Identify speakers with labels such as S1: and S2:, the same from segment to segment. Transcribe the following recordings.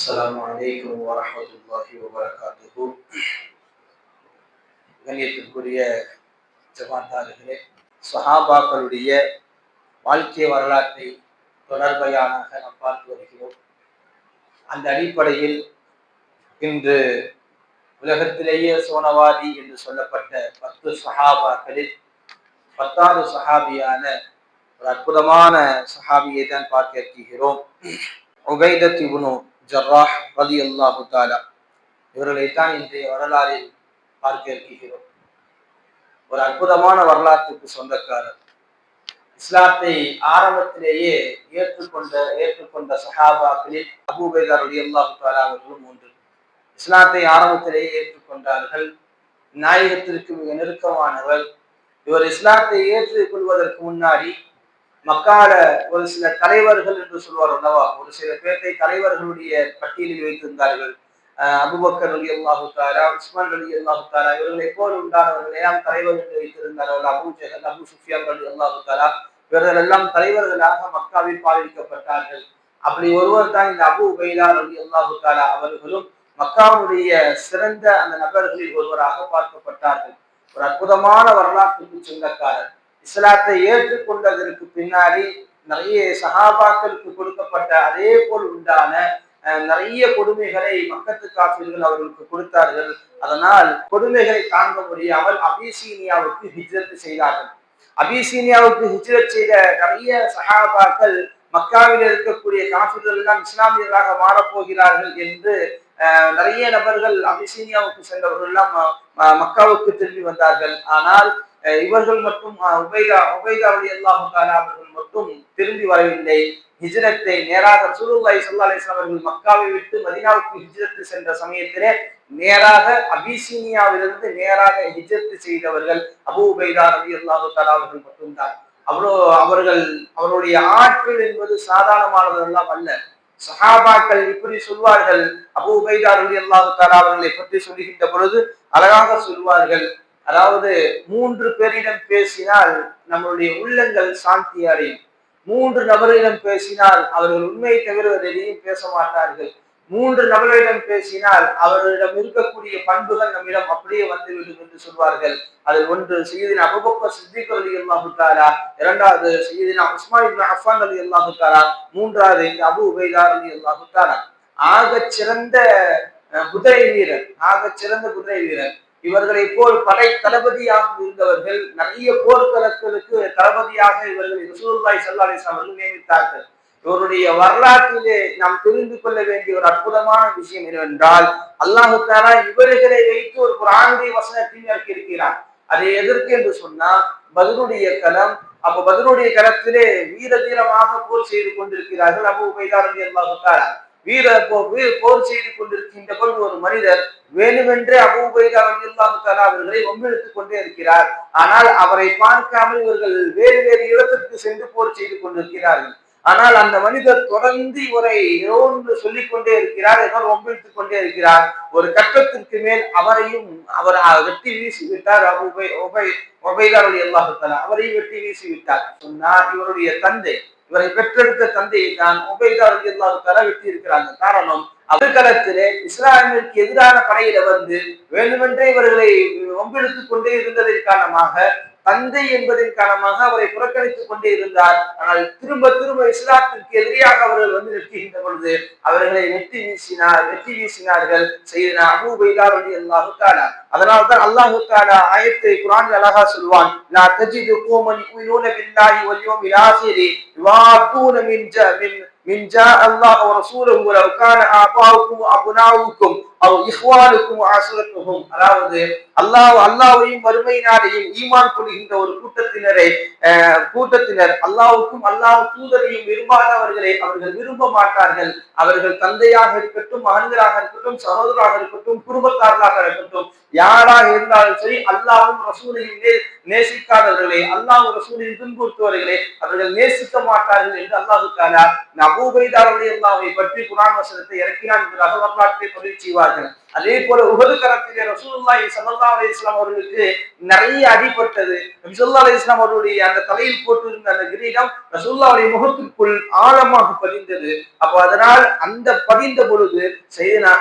S1: அஸ்ஸலாமு அலைக்கும் வரஹ்மத்துல்லாஹி வபரகாத்துஹு. கண்ணியத்திற்குரிய ஜமாத்தார்களே, சஹாபாக்களுடைய வாழ்க்கை வரலாற்றை தொடர்பையாக நாம் பார்த்து வருகிறோம். அந்த அடிப்படையில் இன்று உலகத்திலேயே சோனவாதி என்று சொல்லப்பட்ட 10 சஹாபாக்களில் 10வது சஹாபியான ஒரு அற்புதமான சஹாபியை தான் பார்க்க இருக்கிறோம். உபைதத் இப்னு ஜர்ராஹ் ரலியல்லாஹு தஆலா இவர்களைத்தான் இன்றைய வரலாறில் பார்க்க இருக்கிறோம். ஒரு அற்புதமான வரலாற்றுக்கு சொந்தக்காரர். இஸ்லாத்தை ஆரம்பத்திலேயே ஏற்றுக்கொண்ட சஹாபாக்களில் அபூ உபைதா ரலியல்லாஹு தஆலா அவர்களும் ஒன்று. இஸ்லாத்தை ஆரம்பத்திலேயே ஏற்றுக்கொண்டார்கள். நாயகத்திற்கு மிக நெருக்கமானவர். இவர் இஸ்லாத்தை ஏற்றுக் கொள்வதற்கு முன்னாடி மக்கால ஒரு சில தலைவர்கள் என்று சொல்வார் அல்லவா, ஒரு சில பேர்த்தை தலைவர்களுடைய பட்டியலில் வைத்திருந்தார்கள். அபூபக்கர் ரலியல்லாஹு தஆலா, உஸ்மான் ரலியல்லாஹு தஆலா இவர்களை போல் உண்டானவர்கள் எல்லாம் தலைவர் என்று வைத்திருந்தார்கள். அபூ ஜஹல், அபூ சுஃபியான் ரலியல்லாஹு தஆலா இவர்கள் எல்லாம் தலைவர்களாக மக்காவில் பாவிக்கப்பட்டார்கள். அப்படி ஒருவர் தான் இந்த அபூ உபைதா ரலியல்லாஹு தஆலா அவர்களும் மக்காவுடைய சிறந்த அந்த நபர்களில் ஒருவராக பார்க்கப்பட்டார்கள். ஒரு அற்புதமான வரலாற்றுக்கு சொந்தக்காரர். இஸ்லாத்தை ஏற்றுக்கொண்டதற்கு பின்னாடி நிறைய சஹாபாக்களுக்கு கொடுக்கப்பட்ட அதே போல் உண்டான நிறைய கொடுமைகளை மக்கத்து காஃபிர்கள் அவர்களுக்கு கொடுத்தார்கள். அதனால் கொடுமைகளை தாங்க முடியாமல் அபிசீனியாவுக்கு ஹிஜ்ரத் செய்தார்கள். அபிசீனியாவுக்கு ஹிஜ்ரத் செய்த நிறைய சஹாபாக்கள் மக்காவில் இருக்கக்கூடிய காஃபிர்கள் எல்லாம் இஸ்லாமியர்களாக மாறப்போகிறார்கள் என்று நிறைய நபர்கள் அபிசீனியாவுக்கு சென்றவர்கள் எல்லாம் மக்காவுக்கு திரும்பி வந்தார்கள். ஆனால் இவர்கள் மட்டும் உபைதா ரலியல்லாஹு தஆலா அவர்கள் மட்டும் திரும்பி வரவில்லை. ஹிஜ்ரத்தை நேராக ரசூலுல்லாஹி ஸல்லல்லாஹு அலைஹி வஸல்லம் அவர்கள் மக்காவை விட்டு மதீனாவுக்கு ஹிஜ்ரத் சென்ற சமயத்திலே நேராக அபிசீனியாவிலிருந்து நேராக ஹிஜ்ரத் செய்தவர்கள் அபூ உபைதா ரலியல்லாஹு தஆலா அவர்கள் மட்டும்தான். அவருடைய ஆற்றல் என்பது சாதாரணமானதெல்லாம் அல்ல. சஹாபாக்கள் இப்படி சொல்வார்கள். அபூ உபைதா ரலியல்லாஹு தஆலா அவர்களை பற்றி சொல்லுகின்ற பொழுது அழகாக சொல்வார்கள். அதாவது 3 பேரிடம் பேசினால் நம்மளுடைய உள்ளங்கள் சாந்தி அடையும். 3 நபரிடம் பேசினால் அவர்கள் உண்மையை தவிர எதையும் பேச மாட்டார்கள். 3 நபர்களிடம் பேசினால் அவர்களிடம் இருக்கக்கூடிய பண்புகள் நம்மிடம் அப்படியே வந்துவிடும் என்று சொல்வார்கள். அதில் ஒன்று சய்யிதுனா அபூபக்கர் சித்திக் ரலியல்லாஹு தஆலா, இரண்டாவது சய்யிதுனா உஸ்மான் இப்னு அஃபான் ரலியல்லாஹு தஆலா, மூன்றாவது அபூ உபைதா ரலியல்லாஹு தஆலா. ஆகச் சிறந்த குதிரை வீரர். இவர்களை போல் படை தளபதியாக இருந்தவர்கள். நிறைய போர்க்களங்களுக்கு தளபதியாக இவர்களை ரசூலுல்லாஹி ஸல்லல்லாஹு அலைஹி வஸல்லம் அவர்கள் நியமித்தார்கள். இவருடைய வரலாற்றிலே நாம் தெரிந்து கொள்ள வேண்டிய ஒரு அற்புதமான விஷயம் என்னவென்றால், அல்லாஹ் தஆலா இவர்களை வைத்து ஒரு குர்ஆனுடைய வசனத்தை இறக்கியிருக்கிறார். அதை எதற்கு என்று சொன்னால், பத்ருடைய களம். அப்ப பத்ருடைய களத்திலே வீர தீரமாக போர் செய்து கொண்டிருக்கிறார்கள் அபூ உபைதா ரலியல்லாஹு தஆலா. போர் செய்து கொண்டிருக்கின்ற பொழுது ஒரு மனிதர் வேணுமென்றே அபூ உபைதா ரலியல்லாஹு தஆலா அவர்களை வம்பிழுத்துக் கொண்டே இருக்கிறார். ஆனால் அவரை பார்க்காமல் இவர்கள் வேறு வேறு இடத்திற்கு சென்று போர் செய்து கொண்டிருக்கிறார்கள். ஆனால் அந்த மனிதர் தொடர்ந்து இவரை ஏதோ சொல்லிக் கொண்டே இருக்கிறார், ஏதோ வம்பிழுத்துக் கொண்டே இருக்கிறார். ஒரு கட்டத்திற்கு மேல் அவரையும் அவர் வெட்டி வீசி விட்டார். அபூ உபைதா ரலியல்லாஹு தஆலா அவரையும் வெட்டி வீசி விட்டார். சொன்னார், இவருடைய தந்தை, இவரை பெற்றெடுத்த தந்தையை தான் உபைதா ரலியல்லாஹு தஆலா வெட்டி இருக்கிறாங்க. காரணம், அபுகலத்திலே இஸ்லாமிற்கு எதிரான படையில வந்து வேண்டுமென்றே இவர்களை வம்பிழுத்துக் கொண்டே இருந்ததன் காரணமாக, தந்தை என்பதன் காரணமாக அவரை புறக்கணித்துக் கொண்டே இருந்தார். ஆனால் திரும்ப திரும்ப இஸ்லாத்திற்கு எதிராக அவர்கள் வந்து வெட்டுகின்ற பொழுது அவர்களை வெட்டி வீசினார்கள் சய்யிதுனா அபூ உபைதா ரலியல்லாஹு தஆலா. அதனால்தான் அல்லாஹ் தஆலா ஆயத்தை குர்ஆனில் அழகா சொல்வான், லா தஜிது கௌமன் யுமினூன பில்லாஹி வல் யௌமில் ஆகிரி யுவாதூன மின் ஜா அல்லாஹ் வ ரசூலுஹு வலவ் கான ஆபாவுக்கும் அப்னாவுக்கும் அவ் இஹ்வானுக்கும் ஆஸிரத்துஹும். அதாவது அல்லாஹ்வையும் மறுமை நாளையும் ஈமான் கொள்கின்ற ஒரு கூட்டத்தினர் அல்லாஹ்வுக்கும் அல்லாஹ் தூதரையும் விரும்பாதவர்களை அவர்கள் விரும்ப மாட்டார்கள். அவர்கள் தந்தையாக இருக்கட்டும், மகன்களாக இருக்கட்டும், சகோதரராக இருக்கட்டும், குடும்பத்தார்களாக இருக்கட்டும், யாராக இருந்தாலும் சரி, அல்லாஹ்வும் ரசூலையும் நேசிக்காதவர்களே, அல்லாஹ் ரசூலையும் துன்புறுத்துவர்களே அவர்கள் நேசிக்க மாட்டார்கள் என்று அல்லாஹ் தஆலா அபூ உபைதா ரலியல்லாஹு பற்றி குர்ஆன் வசனத்தை இறக்கினான் என்பதாக வரலாற்றை பதிவு செய்வார்கள். கொண்டார்கள். அதே போல உஹது களத்திலே ரசூலுல்லாஹி ஸல்லல்லாஹு அலைஹி வஸல்லம் அவர்களுக்கு நிறைய அடிபட்டது. நபி ஸல்லல்லாஹு அலைஹி வஸல்லம் அவருடைய அந்த தலையில் போட்டிருந்த அந்த கிரீடம் ரசூலுல்லாஹுடைய முகத்திற்குள் ஆழமாக பதிந்தது. அப்போ அதனால் அந்த பதிந்த பொழுது செய்தனா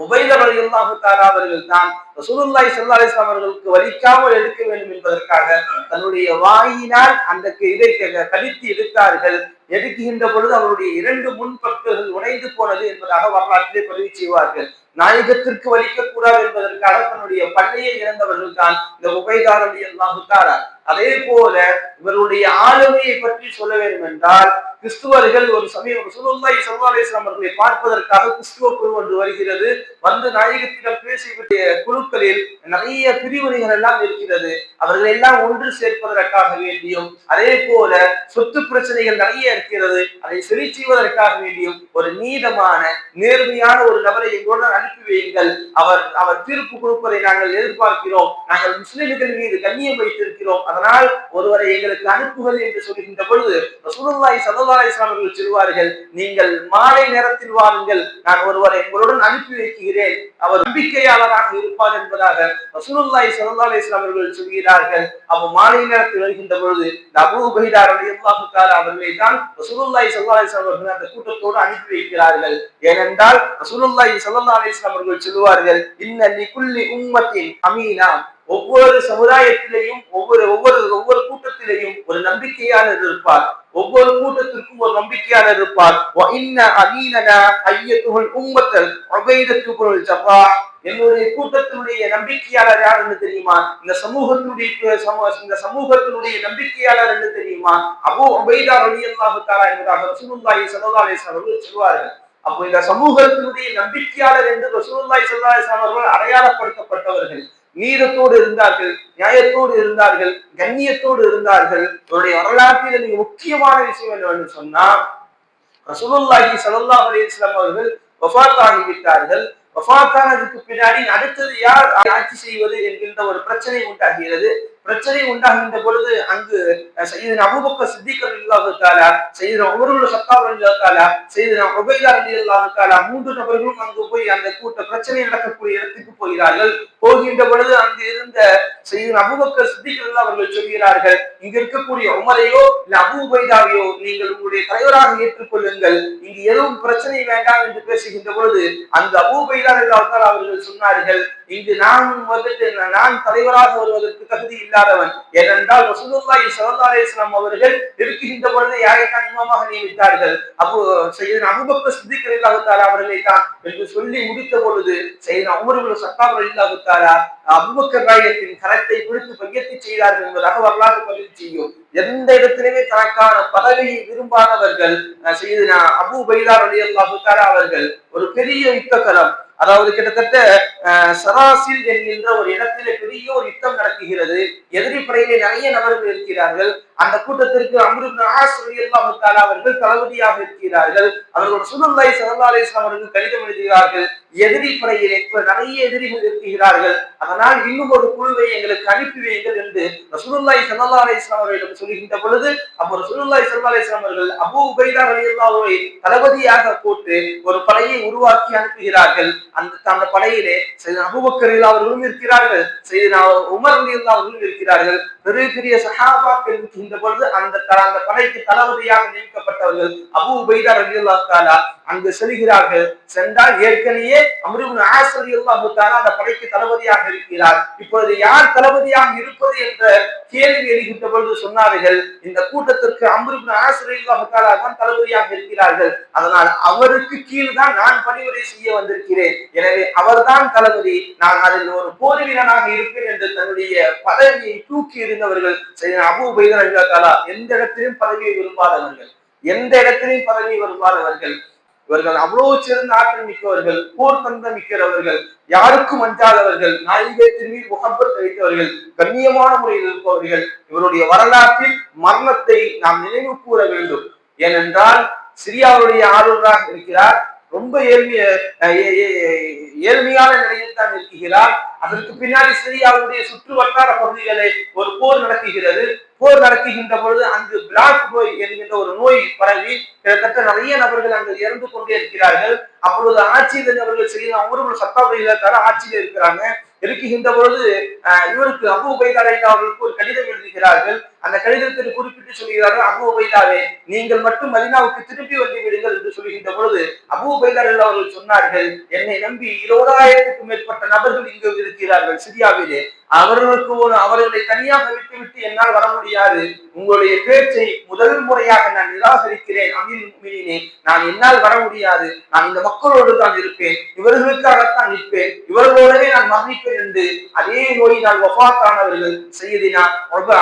S1: உபைத ரலியல்லாஹு தஆலா அவர்கள் தான் ரசூலுல்லாஹி ஸல்லல்லாஹு அலைஹி வஸல்லம் அவர்களுக்கு வலிக்காமல் எடுக்க வேண்டும் என்பதற்காக தன்னுடைய வாயினால் அந்த இதை கடித்து எடுத்தார்கள். எடுக்கின்ற பொழுது அவருடைய 2 முன்பற்கள் உடைந்து போனது என்பதாக வரலாற்றிலே பதிவு செய்வார்கள். நாயகத்திற்கு வலிக்கக்கூடாது என்பதற்காக தன்னுடைய பள்ளையை இழந்தவர்கள் தான் இந்த உபைதா ரலியல்லாஹு தஆலா. அதே போல இவருடைய ஆளுமையை பற்றி சொல்ல வேண்டும் என்றால், கிறிஸ்துவர்கள் ஒரு சமயம் ரசூலுல்லாஹி ஸல்லல்லாஹு அலைஹி வஸல்லம் அவர்களை பார்ப்பதற்காக கிறிஸ்துவ குழு ஒன்று வருகிறது. வந்து நாயகத்திடம் பேசிய குழுக்களில் நிறைய பிரிவினைகள் எல்லாம் இருக்கிறது. அவர்களை எல்லாம் ஒன்று சேர்ப்பதற்காக வேண்டியும், அதே போல சொத்து பிரச்சனைகள் நிறைய இருக்கிறது, அதை சரி செய்வதற்காக வேண்டியும் ஒரு நீதமான நேர்மையான ஒரு நபரை எங்களுடன் அனுப்பி வையுங்கள். அவர் தீர்ப்பு கொடுப்பதை நாங்கள் எதிர்பார்க்கிறோம். நாங்கள் முஸ்லிம்கள் மீது கண்ணியம் வைத்திருக்கிறோம். அதனால் ஒருவரை எங்களுக்கு அனுப்புகள் என்று சொல்கின்ற பொழுது ரசூலுல்லாஹி ஸல்லல்லாஹு அலைஹி வஸல்லம் அவர்கள் சொல்வார்கள், நீங்கள் மாலை நேரத்தில் வாருங்கள், நான் ஒருவரை உங்களுடன் அனுப்பி வைக்கிறேன், அவர் நம்பிக்கையாளராக இருப்பார் என்பதாக ரசூலுல்லாஹி ஸல்லல்லாஹு அலைஹி வஸல்லம் அவர்கள் சொல்கிறார்கள். அப்போ மாலை நேரத்தில் வருகின்ற பொழுது அபூ உபைதா ரலியல்லாஹு தஆலா அவர்களை தான் ரசூலுல்லாஹி ஸல்லல்லாஹு அலைஹி வஸல்லம் அவர்கள் அந்த கூட்டத்தோடு அனுப்பி வைக்கிறார்கள். ஏனென்றால் ரசூலுல்லாஹி ஸல்லல்லாஹு அலைஹி வஸல்லம் அவர்கள் சொல்வார்கள், இன்ன லிகுல்லி உம்மத்தின் அமீனா, ஒவ்வொரு சமுதாயத்திலேயும் ஒவ்வொரு கூட்டத்திலேயும் ஒரு நம்பிக்கையாளர் இருப்பார். ஒவ்வொரு கூட்டத்திற்கும் ஒரு நம்பிக்கையாளர் இருப்பார். என்னுடைய கூட்டத்தினுடைய நம்பிக்கையாளர் யார் என்று தெரியுமா? இந்த சமூகத்தினுடைய நம்பிக்கையாளர் என்று தெரியுமா? அபூ உபைதா ரலியல்லாஹு தஆலா என்பதாக ரசூலுல்லாஹி ஸல்லல்லாஹு அலைஹி வஸல்லம் அவர்கள் சொல்வார்கள். அப்போ இந்த சமூகத்தினுடைய நம்பிக்கையாளர் என்று ரசூலுல்லாஹி ஸல்லல்லாஹு அலைஹி வஸல்லம் அவர்கள் அடையாளப்படுத்தப்பட்டவர்கள். நீதத்தோடு இருந்தார்கள், நியாயத்தோடு இருந்தார்கள், கண்ணியத்தோடு இருந்தார்கள். அவருடைய வரலாற்றில் மிக முக்கியமான விஷயம் என்னவென்று சொன்னால், ரசூலுல்லாஹி ஸல்லல்லாஹு அலைஹி வஸல்லம் அவர்கள் வஃபாத் ஆகிவிட்டார்கள். வஃபாத்தானதுக்கு பின்னாடி அடுத்தது யார் ஆட்சி செய்வது என்கின்ற ஒரு பிரச்சனை உண்டாகிறது. பிரச்சனை உண்டாகின்ற பொழுது அங்கு சையதுனா அபூபக்கர் சித்திக் ரலியல்லாஹு தஆலா, சையதுனா உமர் இப்னு கத்தாப் ரலியல்லாஹு தஆலா, சையதுனா உபைதா ரலியல்லாஹு தஆலா 3 நபர்களும் அங்கு போய் அந்த பிரச்சனை நடக்கக்கூடிய இடத்துக்கு போகிறார்கள். போகின்ற பொழுது அங்கு இருந்த சையதுனா அபூபக்கர் சித்திக் ரலியல்லாஹு அவர்கள் சொல்கிறார்கள், இங்கு இருக்கக்கூடிய உமரையோ இல்ல அபூ உபைதாவையோ நீங்கள் உங்களுடைய தலைவராக ஏற்றுக்கொள்ளுங்கள், இங்கு எதுவும் பிரச்சனை வேண்டாம் என்று பேசுகின்ற பொழுது அந்த அபூ உபைதா ரலியல்லாஹு தஆலா அவர்கள் சொன்னார்கள், இங்கு நான் தலைவராக வருவதற்கு தகுதி இல்லாதவன். ஏனென்றால் ரசூலுல்லாஹி ஸல்லல்லாஹு அலைஹி வஸல்லம் அவர்கள் இருக்கின்ற பொழுது யாரைத்தான் இமாமாக நியமித்தார்கள்? சையதுனா அபூபக்கர் சித்திக் ரலியல்லாஹு தஆலா அவர்களை தான் என்று சொல்லி முடித்த பொழுது சையதுனா உமர் இப்னு கத்தாப் ரலியல்லாஹு தஆலா அபூபக்கர் ராயத்தின் கரத்தை பிடித்து பையத்தை செய்தார்கள் என்பதாக வரலாறு பதிவு செய்யும். எந்த இடத்திலுமே தனக்கான பதவியை விரும்பாதவர்கள் சையதுனா அபூ உபைதா ரலியல்லாஹு தஆலா அவர்கள் ஒரு பெரிய யுத்தகலம், அதாவது கிட்டத்தட்ட சராசில் என்கின்ற ஒரு இடத்திலே பெரிய ஒரு யுத்தம் நடக்குகிறது. எதிரி படையிலே நிறைய நபர்கள் இருக்கிறார்கள். அந்த கூட்டத்திற்கு அம்ர் இப்னு ஆஸ் ரலியல்லாஹு தஆலா அவர்கள் தளபதியாக இருக்கிறார்கள். அவர்கள் ரசூலுல்லாஹி ஸல்லல்லாஹு அலைஹி வஸல்லம் அவர்களுக்கு கடிதம் எழுதுகிறார்கள், எதிரி படையிலே நிறைய எதிரிகள் இருக்கிறார்கள், அதனால் இன்னும் ஒரு குழுவை எங்களுக்கு அனுப்பி வையுங்கள் என்று ரசூலுல்லாஹி ஸல்லல்லாஹு அலைஹி வஸல்லம் அவர்களிடம் சொல்கின்ற பொழுது அப்போ ரசூலுல்லாஹி ஸல்லல்லாஹு அலைஹி வஸல்லம் அவர்கள் அபூ உபைதா ரலியல்லாஹுவை தளபதியாக போட்டு ஒரு படையை உருவாக்கி அனுப்புகிறார்கள். அந்த படையிலே சையதுனா அபூபக்கர் ரலியல்லாஹு அவர்களும் இருக்கிறார்கள், சையதுனா உமர் ரலியல்லாஹு அவர்களும் இருக்கிறார்கள். பெரிய பெரிய சஹாபாக்கள் இருக்கின்ற பொழுது அந்த படைக்கு தளபதியாக நியமிக்கப்பட்டவர்கள் அபூ உபைதா ரலியல்லாஹு தஆலா அங்கு செல்கிறார்கள். சென்றால் ஏற்கனவே அம்ர் இப்னு ஆஸ் ரலியல்லாஹு தஆலா அந்த படைக்கு தளபதியாக இருக்கிறார். இப்பொழுது யார் தளபதியாக இருப்பது என்ற கேள்வி எழுகின்ற பொழுது சொன்னார்கள், இந்த கூட்டத்திற்கு அம்ர் இப்னு ஆஸ் ரலியல்லாஹு தஆலா தான் தளபதியாக இருக்கிறார்கள், அதனால் அவருக்கு கீழ் தான் நான் பணிவுரை செய்ய வந்திருக்கிறேன், எனவே அவர்தான் தளபதி, நான் அதில் ஒரு போர் வீரனாக இருப்பேன் என்று தன்னுடைய பதவியை தூக்கி இருந்தவர்கள் சையதுனா அபூ உபைதா ரலியல்லாஹு தஆலா. எந்த இடத்திலும் பதவியை விரும்பாதவர்கள், எந்த இடத்திலும் பதவியை விரும்பாதவர்கள். இவர்கள் அவ்வளவு சிறந்த ஆற்றல் மிக்கவர்கள், போர் தந்தம் மிக்கிறவர்கள், யாருக்கும் அஞ்சாதவர்கள், நாயகத்தின் மீது முகப்பத் வைத்தவர்கள், கண்ணியமான முறையில் இருப்பவர்கள். இவருடைய வரலாற்றில் மரணத்தை நாம் நினைவு கூற வேண்டும். ஏனென்றால் சிரியாவுடைய ஆளுநராக இருக்கிறார், ரொம்ப ஏழ்மையான நிலையில் தான் இருக்கிறார். அதற்கு பின்னாடி சிரியாவுடைய சுற்று வட்டார பகுதிகளை ஒரு போர் நடக்குகிறது. போர் நடத்துகின்ற பொழுது அங்கு பிளாக் நோய் என்கின்ற ஒரு நோய் பரவி கிட்டத்தட்ட நிறைய நபர்கள் அங்கு இறந்து கொண்டே இருக்கிறார்கள். அப்பொழுது ஆட்சியில் அவர்கள் செய்யலாம் அவர்கள் சத்தாவுடைய ஆட்சியில் இருக்கிறாங்க. இருக்கின்ற பொழுது இவருக்கு அபூ உபைதா அவர்களுக்கு ஒரு கடிதம் எழுதுகிறார்கள். அந்த கடிதத்தில் குறிப்பிட்டு சொல்கிறார்கள், அபூ உபைதாவே, நீங்கள் மட்டும் மதீனாவுக்கு திரும்பி வந்து விடுங்கள் என்று சொல்கின்ற பொழுது அபூ உபைதா அவர்கள் சொன்னார்கள், என்னை நம்பி 20,000க்கும் மேற்பட்ட நபர்கள் இங்கு இருக்கிறார்கள் சிரியாவிலே. அவர்களை தனியாக விட்டுவிட்டு என்னால் வர முடியாது. உங்களுடைய பேச்சை முதல் முறையாக நான் நிராகரிக்கிறேன் அமீர் முஃமினீனே. நான் என்னால் வர முடியாது. நான் இந்த மக்களோடு தான் இருப்பேன், இவர்களுக்காகத்தான் நிற்பேன், இவர்களோடவே நான் மரணிப்பேன் என்று அதே நோயினால் வஃபாத்தானவர்கள் சையதினா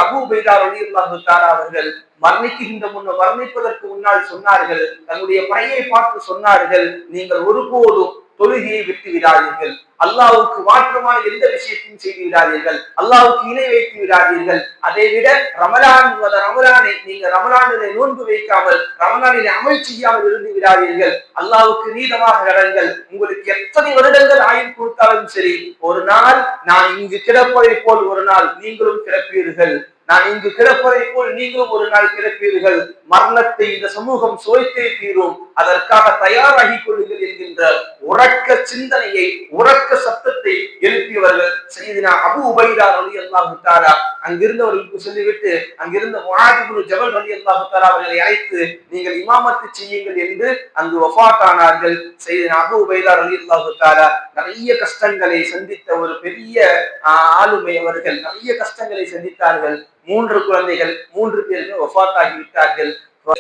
S1: அபூ உபைதா ரலியல்லாஹு தஆலா அவர்கள் மரணிப்பதற்கு முன்னால் சொன்னார்கள், தன்னுடைய படையை பார்த்து சொன்னார்கள், நீங்கள் ஒருபோதும் தொழுகையை விட்டு விடாதீர்கள், அல்லாஹ்வுக்கு மாற்றமான எந்த விஷயத்தையும் செய்து விடாதீர்கள், அல்லாஹ்வுக்கு இணை வைத்து விடாதீர்கள். அதை விட ரமலானை நீங்க ரமலானிலே நோன்பு வைக்காமல் ரமலானிலே அமல் செய்யாமல் இருந்து விடாதீர்கள். அல்லாஹ்வுக்கு நீதமாக நடங்கள். உங்களுக்கு எத்தனை வருடங்கள் ஆயுள் கொடுத்தாலும் சரி, ஒரு நாள் நான் இங்கு கிடப்பதை போல் ஒரு நாள் நீங்களும் கிடப்பீர்கள். நான் இங்கு கிடப்பதை போல் நீங்களும் ஒரு நாள் கிடப்பீர்கள். மரணத்தை இந்த சமூகம் சுவைத்தே தீரும். அதற்காக தயாராகி கொள்ளுங்கள் என்கின்ற உறக்க சிந்தனையை, உறக்க சத்தத்தை எழுப்பியவர்கள் சையதுனா அபூ உபைதா ரலியல்லாஹு தஆலா. அங்கிருந்தவர்களுக்கு சொல்லிவிட்டு அங்கிருந்த முஆத் இப்னு ஜபல் ரலியல்லாஹு தஆலா அவர்களை அழைத்து நீங்கள் இமாமத்து செய்யுங்கள் என்று அங்கு வஃபாத் ஆனார்கள். சையதுனா அபூ உபைதா ரலியல்லாஹு தஆலா நிறைய கஷ்டங்களை சந்தித்த ஒரு பெரிய ஆளுமை அவர்கள். நிறைய கஷ்டங்களை சந்தித்தார்கள். 3 குழந்தைகள், 3 பேர்கள் வஃபாத் ஆகிவிட்டார்கள்.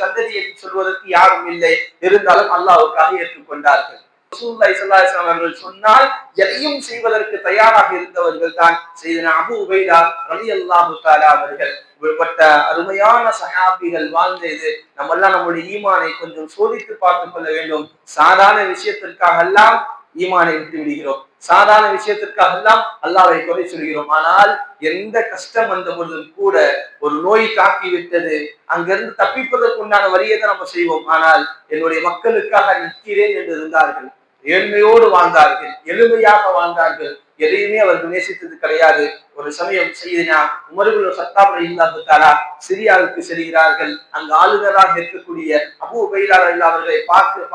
S1: சந்ததி என்று சொல்வதற்கு யாரும் இல்லை. இருந்தாலும் அல்லாஹ்வுக்காக ஏற்றுக்கொண்டார்கள். ரசூலுல்லாஹி ஸல்லல்லாஹு அலைஹி வஸல்லம் அவர்கள் சொன்னால் எதையும் செய்வதற்கு தயாராக இருந்தவர்கள் தான் சையதுனா அபூ உபைதா ரலியல்லாஹு தஆலா அவர்கள். இப்படிப்பட்ட அருமையான சஹாபிகள் வாழ்ந்தது நம்ம எல்லாம் நம்முடைய ஈமானை கொஞ்சம் சோதித்து பார்த்துக் கொள்ள வேண்டும். சாதாரண விஷயத்திற்காக எல்லாம் ஈமானை விட்டு விடுகிறோம், சாதாரண விஷயத்திற்காக எல்லாம் அல்லாஹ்வை குறை சொல்கிறோம். ஆனால் எந்த கஷ்டம் வந்த பொழுதும் கூட, ஒரு நோய் தாக்கி விட்டது, அங்கிருந்து தப்பிப்பதற்கு உண்டான வழியை தான் நம்ம செய்வோம். ஆனால் என்னுடைய மக்களுக்காக நிற்கிறேன் என்று இருந்தார்கள். ஏழ்மையோடு வாழ்ந்தார்கள், எளிமையாக வாழ்ந்தார்கள். எதையுமே அவர்கள் நேசித்தது கிடையாது. ஒரு சமயம் சையதுனா உமர் இப்னு கத்தாப் ரலியல்லாஹு தஆலா சிரியாவுக்கு செல்கிறார்கள். அங்கு ஆளுநராக இருக்கக்கூடிய அபூ உபைதா ரலியல்லாஹு அவர்களை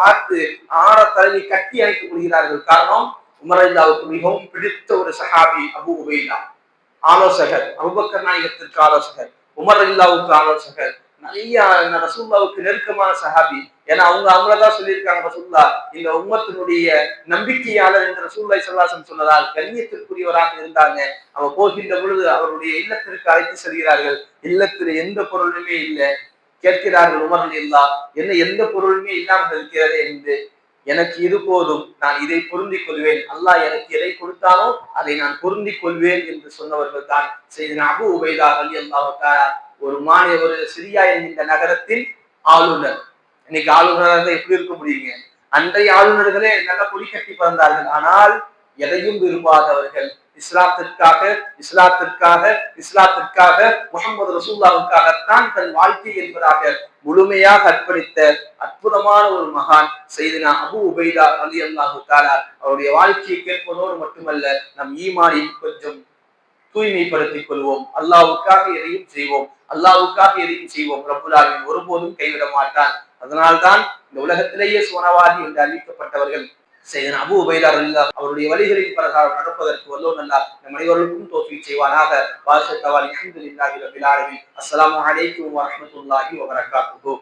S1: பார்த்து ஆற தழுவி கட்டி அணைத்துக் கொள்கிறார்கள். காரணம், உமர் ரலியல்லாஹுவுக்கு மிகவும் பிடித்த ஒரு சஹாபி அபூ உபைதா. ஆலோசகர், அபூபக்கர் நாயகத்திற்கு ஆலோசகர், உமர் ரலியல்லாஹுவுக்கு ஆலோசகர், நிறைய ரசூலுல்லாஹ்வுக்கு நெருக்கமான சஹாபி. ஏன்னா அவங்களதான் சொல்லியிருக்காங்க, ரசூலுல்லாஹ் இந்த உம்மத்தினுடைய நம்பிக்கையாளர் என்று ரசூலுல்லாஹி ஸல்லல்லாஹு அலைஹி வஸல்லம் சொன்னதால் கண்ணியத்திற்குரியவராக இருந்தாங்க. அவர் போகின்ற பொழுது அவருடைய இல்லத்திற்கு அழைத்து செல்கிறார்கள். இல்லத்தில் எந்த பொருளுமே இல்லை. கேட்கிறார்கள் உமர் ரலியல்லாஹு, என்ன எந்த பொருளுமே இல்லாமல் இருக்கிறது என்று. எனக்கு இது போதும், நான் இதை பொருந்திக் கொள்வேன், அல்லாஹ் எனக்கு எதை கொடுத்தானோ அதை நான் பொருந்திக் கொள்வேன் என்று சொன்னவர்கள் தான் சையதுனா அபூ உபைதா ரலியல்லாஹு தஆலா. ஒரு சிரியா என்கின்ற நகரத்தின் ஆளுநர். இன்னைக்கு ஆளுநராக எப்படி இருக்க முடியுங்க? அன்றைய ஆளுநர்களே நல்ல கொடி கட்டி பிறந்தார்கள். ஆனால் எதையும் விரும்பாதவர்கள். இஸ்லாத்திற்காக முஹம்மது ரசூலுல்லாஹ்வுக்காகத்தான் தன் வாழ்க்கை என்பதாக முழுமையாக அர்ப்பணித்த அற்புதமான ஒரு மகான் சையதுனா அபூ உபைதா ரலியல்லாஹு தஆலா. அவருடைய வாழ்க்கையை கேட்பதோடு மட்டுமல்ல, நம் ஈமானை கொஞ்சம் தூய்மைப்படுத்திக் கொள்வோம். அல்லாஹ்வுக்காக எதையும் செய்வோம், அல்லாஹ்வுக்காக எதையும் செய்வோம். ரப்புல் ஆலமீன் ஒருபோதும் கைவிட மாட்டான். அதனால்தான் இந்த உலகத்திலேயே சுவனவாதி என்று அறிவிக்கப்பட்டவர்கள் சையதுனா அபூ உபைதா ரலியல்லாஹு அவருடைய வழிகளின் பிரகாரம் நடப்பதற்கு வல்லோன் அல்லாஹ் நம் அனைவருக்கும் தௌஃபீக் செய்வானாக. வாஹித் தவால் அல்ஹம்துலில்லாஹி ரப்பில் ஆலமீன். அஸ்ஸலாமு அலைக்கும் வரஹ்மத்துல்லாஹி வபரகாத்துஹு.